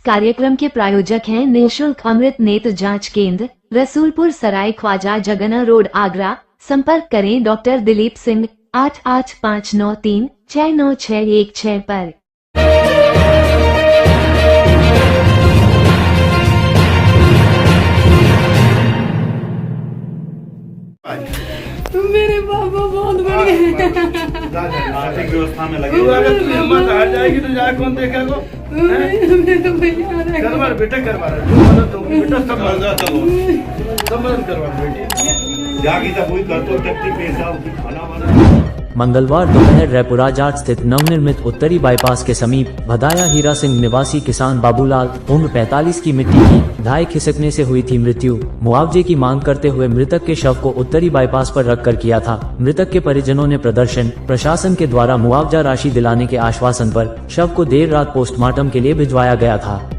कार्यक्रम के प्रायोजक हैं निःशुल्क अमृत नेत्र जांच केंद्र, रसूलपुर सराय ख्वाजा जगना रोड, आगरा। संपर्क करें डॉक्टर दिलीप सिंह 8859369616 पर। मेरे पापा बहुत बढ़ गए। आर्थिक व्यवस्था में लगे हुए अगर तुम्हें हिम्मत हार जाएगी तो जा कौन देखेगा? मेरे भैया करवा बेटा करवा बेटा सब मदद करवा बेटी जागी तक हुई कर तो टट्टी पैसा खाना वाना। मंगलवार दोपहर रायपुरा जाट स्थित नवनिर्मित उत्तरी बाईपास के समीप भदाया हीरा सिंह निवासी किसान बाबूलाल उम्र 45 की मिट्टी की ढाई खिसकने से हुई थी मृत्यु। मुआवजे की मांग करते हुए मृतक के शव को उत्तरी बाईपास पर रखकर किया था। मृतक के परिजनों ने प्रशासन के द्वारा मुआवजा राशि दिलाने के आश्वासन पर शव को देर रात पोस्टमार्टम के लिए भिजवाया गया था।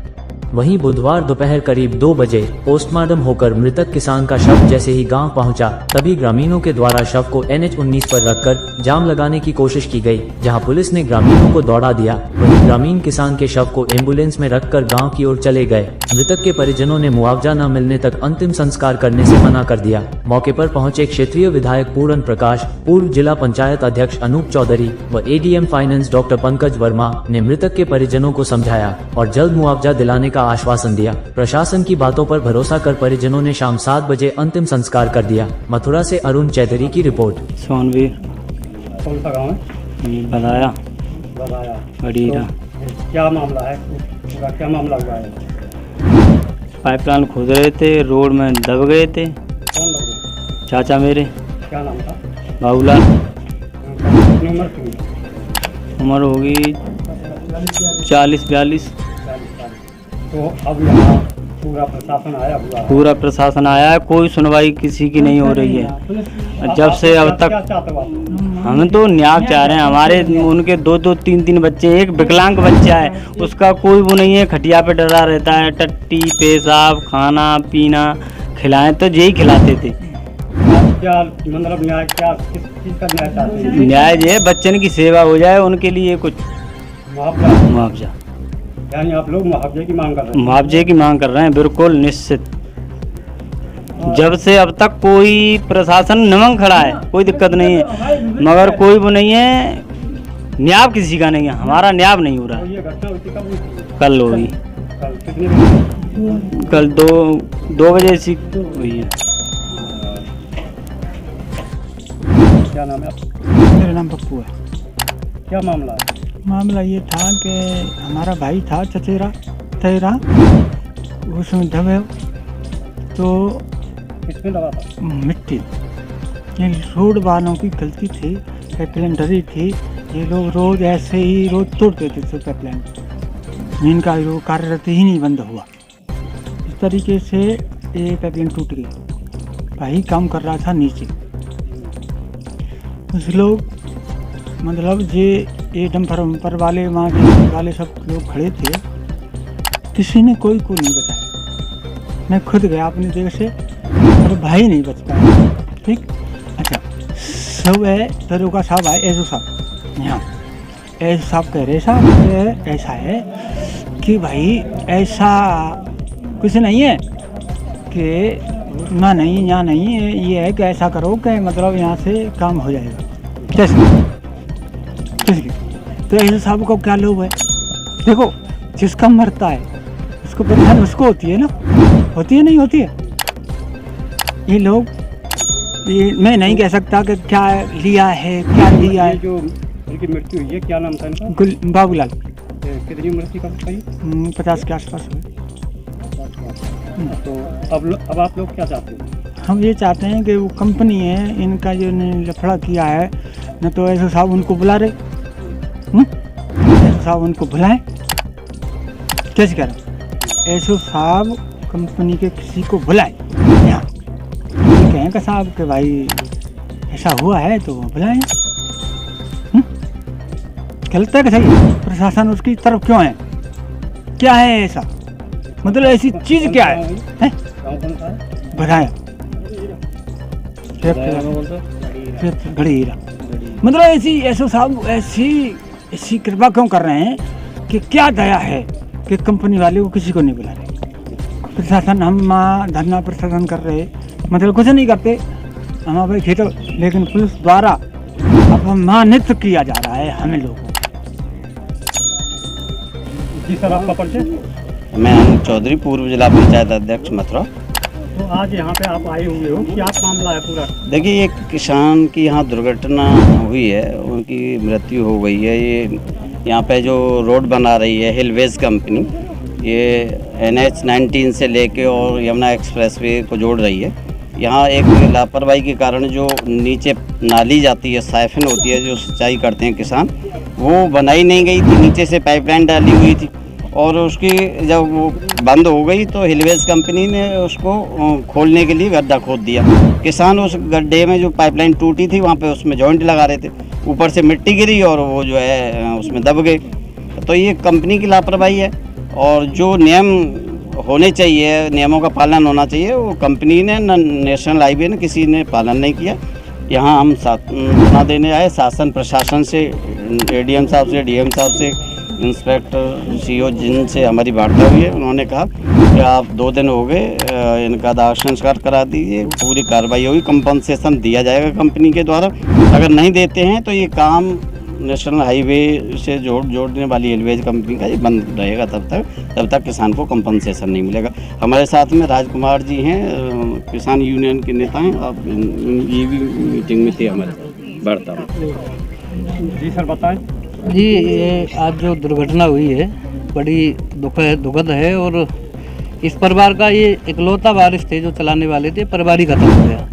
वहीं बुधवार दोपहर करीब 2 बजे पोस्टमार्टम होकर मृतक किसान का शव जैसे ही गांव पहुंचा, तभी ग्रामीणों के द्वारा शव को NH 19 पर रखकर जाम लगाने की कोशिश की गई, जहां पुलिस ने ग्रामीणों को दौड़ा दिया। वहीं ग्रामीण किसान के शव को एम्बुलेंस में रखकर गांव की ओर चले गए। मृतक के परिजनों ने मुआवजा न मिलने तक अंतिम संस्कार करने से मना कर दिया। मौके पर पहुंचे क्षेत्रीय विधायक पूरन प्रकाश, पूर्व जिला पंचायत अध्यक्ष अनूप चौधरी व ADM finance doctor Pankaj Verma ने मृतक के परिजनों को समझाया और जल्द मुआवजा दिलाने का आश्वासन दिया। प्रशासन की बातों पर भरोसा कर परिजनों ने शाम 7 बजे अंतिम संस्कार कर दिया। मथुरा से अरुण चौधरी की रिपोर्ट। सोनवीर कौन सा गाँव है? बताया तो क्या मामला है? पूरा क्या मामला हुआ है? पाइपलाइन खोद रहे थे, रोड में दब गए थे। कौन लोग? चाचा मेरे। क्या नाम था? बाबूलाल। कितनी उम्र थी? उम्र होगी 40-42। तो अब यहाँ पूरा प्रशासन आया हुआ है? पूरा प्रशासन आया है, कोई सुनवाई किसी की नहीं हो रही है जब से अब तक। क्या चाहते हो आप? हम तो न्याय चाह रहे हैं। हमारे उनके 2-2, 3-3 बच्चे, एक विकलांग बच्चा है, उसका कोई वो नहीं है, खटिया पे डरा रहता है। टट्टी पेशाब खाना पीना खिलाएं तो यही खिलाते थे। क्या मतलब न्याय, क्या किस चीज़ का न्याय चाहते हैं? न्याय ये बच्चन की सेवा हो जाए, उनके लिए कुछ मुआवजा। यानी आप लोग मुआवजे की मांग कर रहे हैं? मुआवजे की मांग कर रहे हैं, बिल्कुल निश्चित। जब से अब तक कोई प्रशासन नमन खड़ा है, कोई दिक्कत नहीं है, मगर कोई वो नहीं है, न्याय किसी का नहीं है। हमारा न्याय नहीं हो रहा है। ये घटना हुई कब? कल होगी। कल कितने बजे? कल 2 बजे से हुई है। क्या नाम है आपका? मेरा नाम पप्पू है। क्या मामला है? मामला ये था कि हमारा भाई था चचेरा तेरा, उसमें दबे तो किसमें दबा था? मिट्टी। ये रोड वालों की गलती थी, पाइपलाइन थी। ये लोग रोज ऐसे ही रोज तोड़ते थे पाइपलाइन, इनका वो कार्यरत ही नहीं बंद हुआ। इस तरीके से ये पाइपलाइन टूट गई। भाई काम कर रहा था नीचे, कुछ लोग मतलब ये डंपर वाले वहाँ वाले सब लोग खड़े थे, किसी ने कोई को नहीं बताया। मैं खुद गया अपनी जगह से, और भाई नहीं बच पाया। ठीक, अच्छा सब है दरोगा साहब आए, एसओ साहब यहाँ। एसओ साहब कह रहे साहब ऐसा है कि भाई ऐसा कुछ नहीं है कि ना नहीं यहाँ नहीं है, ये है कि ऐसा करो कि मतलब यहाँ से काम हो जाएगा। कैसे? तो एसओ साहब को क्या लोभ है? देखो, जिसका मरता है उसको परेशानी उसको होती है ना, होती है नहीं होती है? ये लोग, ये मैं नहीं कह सकता कि क्या लिया है क्या लिया है। जो उनकी मृत्यु हुई है, क्या नाम था इनका? बाबूलाल। कितनी उम्र थी कब? 50 के आसपास हुए। तो अब आप लोग क्या चाहते हैं? हम ये चाहते हैं कि वो कंपनी है, इनका जो लफड़ा किया है, न तो एसओ साहब उनको बुला रहे, एसओ साहब उनको बुलाएं। कैसे कह रहे? एसओ साहब कंपनी के किसी को बुलाएं यहाँ, ये कहें कि साहब कि भाई ऐसा हुआ है तो बुलाएं। गलत है कि सही? प्रशासन उसकी तरफ क्यों है? क्या है ऐसा? मतलब ऐसी चीज क्या है? बढ़ाया घड़ी हीरा। मतलब ऐसी एसओ साहब ऐसी कृपा क्यों कर रहे हैं कि क्या दया है कि कंपनी वाले को किसी को नहीं बुला रहे। प्रशासन हम वहाँ धरना प्रदर्शन कर रहे, मतलब कुछ नहीं करते हम भाई खेतों, लेकिन पुलिस द्वारा अब अपमानित किया जा रहा है हमें लोगों को। जी सर, आपका परिचय? मैं अनूप चौधरी, पूर्व जिला पंचायत अध्यक्ष मथुरा। तो आज यहाँ पे आप आए हुए हो, क्या मामला है पूरा? देखिए, एक किसान की यहाँ दुर्घटना हुई है, उनकी मृत्यु हो गई है। ये यहाँ पे जो रोड बना रही है हिलवेज कंपनी, ये NH 19 से लेके और यमुना एक्सप्रेसवे को जोड़ रही है। यहाँ एक लापरवाही के कारण जो नीचे नाली जाती है, साइफन होती है, जो सिंचाई करते हैं किसान, वो बनाई नहीं गई थी। नीचे से पाइपलाइन डाली हुई थी और उसकी जब वो बंद हो गई तो हिलवेज कंपनी ने उसको खोलने के लिए गड्ढा खोद दिया। किसान उस गड्ढे में जो पाइपलाइन टूटी थी वहाँ पे उसमें जॉइंट लगा रहे थे, ऊपर से मिट्टी गिरी और वो जो है उसमें दब गए। तो ये कंपनी की लापरवाही है और जो नियम होने चाहिए, नियमों का पालन होना चाहिए, वो कंपनी ने नेशनल हाईवे ने किसी ने पालन नहीं किया। यहाँ हम सूचना देने आए शासन प्रशासन से, ADM साहब से, DM साहब से, इंस्पेक्टर CO जिनसे हमारी वार्ता हुई है। उन्होंने कहा कि आप 2 दिन हो गए, इनका दाह संस्कार करा दीजिए, पूरी कार्रवाई होगी, कंपनसेशन दिया जाएगा कंपनी के द्वारा। अगर नहीं देते हैं तो ये काम नेशनल हाईवे से जोड़ने वाली हिलवेज कंपनी का ये बंद रहेगा तब तक किसान को कंपनसेशन नहीं मिलेगा। हमारे साथ में राजकुमार जी हैं, किसान यूनियन के नेता हैं। आप ये भी मीटिंग में थे हमारे साथ वार्ता में। जी सर, बताएं। जी, ये आज जो दुर्घटना हुई है बड़ी दुखद है और इस परिवार का ये इकलौता वारिस थे जो चलाने वाले थे, परिवार ही खत्म हो गया।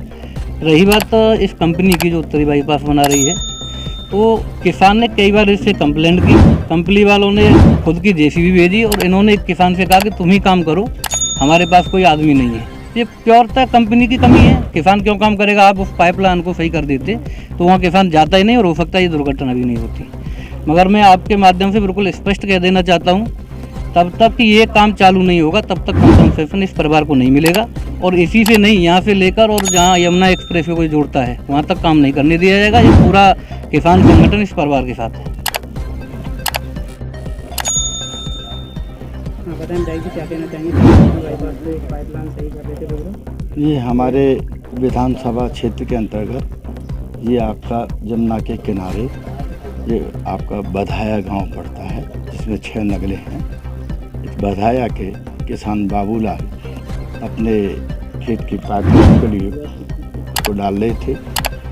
रही बात इस कंपनी की जो उत्तरी बाईपास बना रही है, तो किसान ने कई बार इससे कंप्लेंट की, कंपनी वालों ने खुद की JCB भेजी और इन्होंने किसान से कहा कि तुम ही काम करो, हमारे पास कोई आदमी नहीं है। ये प्योरता कंपनी की कमी है। किसान क्यों काम करेगा? आप उस पाइपलाइन को सही कर देते तो वहाँ किसान जाता ही नहीं और हो सकता है ये दुर्घटना भी नहीं होती। मगर मैं आपके माध्यम से बिल्कुल स्पष्ट कह देना चाहता हूँ, तब तक कि ये काम चालू नहीं होगा तब तक कंपनसेशन इस परिवार को नहीं मिलेगा। और इसी से नहीं, यहाँ से लेकर और जहाँ यमुना एक्सप्रेसवे को जोड़ता है वहाँ तक काम नहीं करने दिया जाएगा। ये पूरा किसान संगठन इस परिवार के साथ है। क्या कहना चाहेंगे? ये हमारे विधानसभा क्षेत्र के अंतर्गत ये आपका जमुना के किनारे ये आपका बधाया गांव पड़ता है, जिसमें 6 नगले हैं। इस बधाया के किसान बाबूलाल अपने खेत की पाइपलाइन के लिए को डाल रहे थे।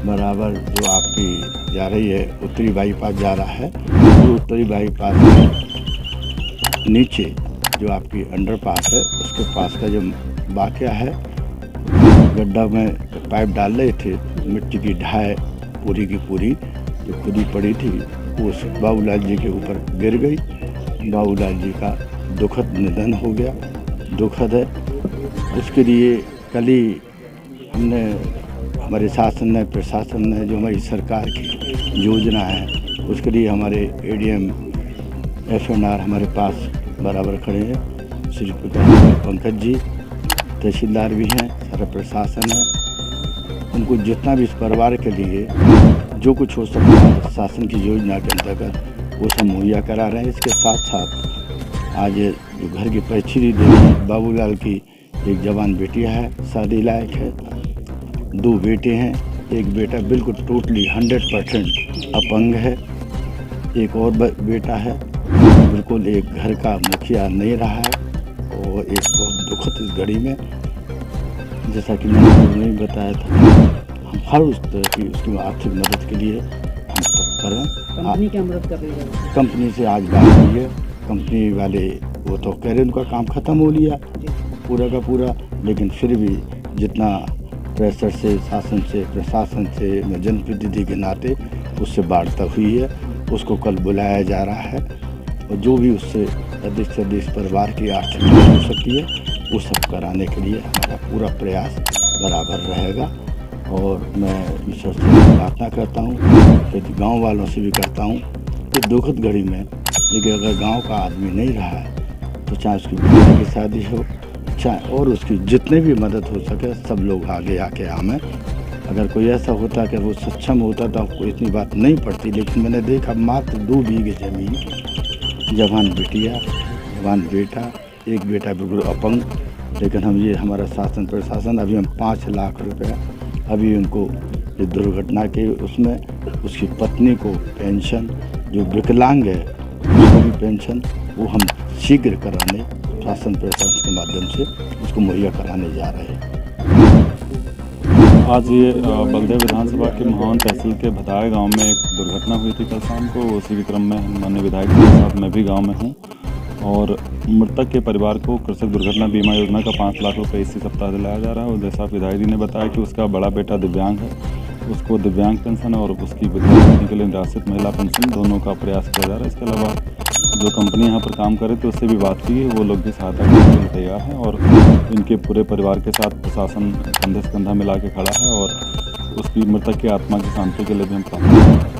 बराबर जो आपकी जा रही है उत्तरी बाईपास जा रहा है, तो उत्तरी बाईपास के नीचे जो आपकी अंडरपास है उसके पास का जो वाक़या है, गड्ढा में पाइप डाल रहे थे, मिट्टी की ढाई पूरी की पूरी जो खुदी पड़ी थी वो बाबूलाल जी के ऊपर गिर गई। बाबूलाल जी का दुखद निधन हो गया, दुखद है। उसके लिए कल ही हमने, हमारे शासन ने, प्रशासन ने, जो हमारी सरकार की योजना है उसके लिए हमारे ADM FNR हमारे पास बराबर खड़े हैं। श्री पंकज जी तहसीलदार भी हैं, सारा प्रशासन है। उनको जितना भी इस परिवार के लिए जो कुछ हो सकता है शासन की योजना के अंतर्गत वो सब मुहैया करा रहे हैं। इसके साथ साथ आज जो घर की परिस्थिति देखी, बाबूलाल की एक जवान बेटिया है, शादी लायक है, 2 बेटे हैं। एक बेटा बिल्कुल टोटली 100% अपंग है, एक और बेटा है बिल्कुल एक घर का मुखिया नहीं रहा है। और एक बहुत दुखद इस घड़ी में, जैसा कि मैंने नहीं बताया था, हम हर उस तरह की उसकी आर्थिक मदद के लिए हम तत्पर हैं। कंपनी क्या मदद कर रही है? कंपनी से आज बात हुई है, कंपनी वाले वो तो कह रहे उनका काम ख़त्म हो लिया पूरा का पूरा, लेकिन फिर भी जितना प्रेशर से, शासन से, प्रशासन से, मैं जनप्रतिनिधि के नाते उससे वार्ता हुई है, उसको कल बुलाया जा रहा है और जो भी उससे अधिक से अधिक परिवार की आर्थिक मदद हो सकती है वो सब कराने के लिए हमारा पूरा प्रयास बराबर रहेगा। और मैं ईश्वर से प्रार्थना करता हूँ, यदि गांव वालों से भी करता हूँ कि दुखद घड़ी में, लेकिन अगर गांव का आदमी नहीं रहा है तो चाहे उसकी बेटी की शादी हो, चाहे और उसकी जितने भी मदद हो सके सब लोग आगे आके आमें। अगर कोई ऐसा होता कि वो सक्षम होता तो आपको इतनी बात नहीं पड़ती, लेकिन मैंने देखा मात्र 2 बीघे ज़मीन, जवान बिटिया, जवान बेटा, एक बेटा बिल्कुल अपंग। लेकिन हम ये हमारा शासन प्रशासन अभी हम 5 लाख रुपया अभी उनको ये दुर्घटना के उसमें उसकी पत्नी को पेंशन, जो विकलांग है उसको भी पेंशन, वो हम शीघ्र कराने शासन प्रशासन के माध्यम से उसको मुहैया कराने जा रहे हैं। आज ये बगदेव विधानसभा के महान तहसील के भदाया गांव में एक दुर्घटना हुई थी कल शाम को। उसी के क्रम में माननीय विधायक के साथ मैं भी गांव में हूं और मृतक के परिवार को कृषक दुर्घटना बीमा योजना का 5 लाख रुपए इसी सप्ताह दिलाया जा रहा है। और जैसा विधायक जी ने बताया कि उसका बड़ा बेटा दिव्यांग है, उसको दिव्यांग पेंशन और उसकी विधवा पत्नी के लिए निराश्रित महिला पेंशन दोनों का प्रयास किया जा रहा है। इसके अलावा जो कंपनी यहाँ पर काम करे थे उससे भी बात की है, वो लोग भी सहायता करने के लिए तैयार हैं और इनके पूरे परिवार के साथ प्रशासन कंधे से कंधा मिला के खड़ा है और उसकी मृतक की आत्मा की शांति के लिए भी हम प्रार्थना करते हैं।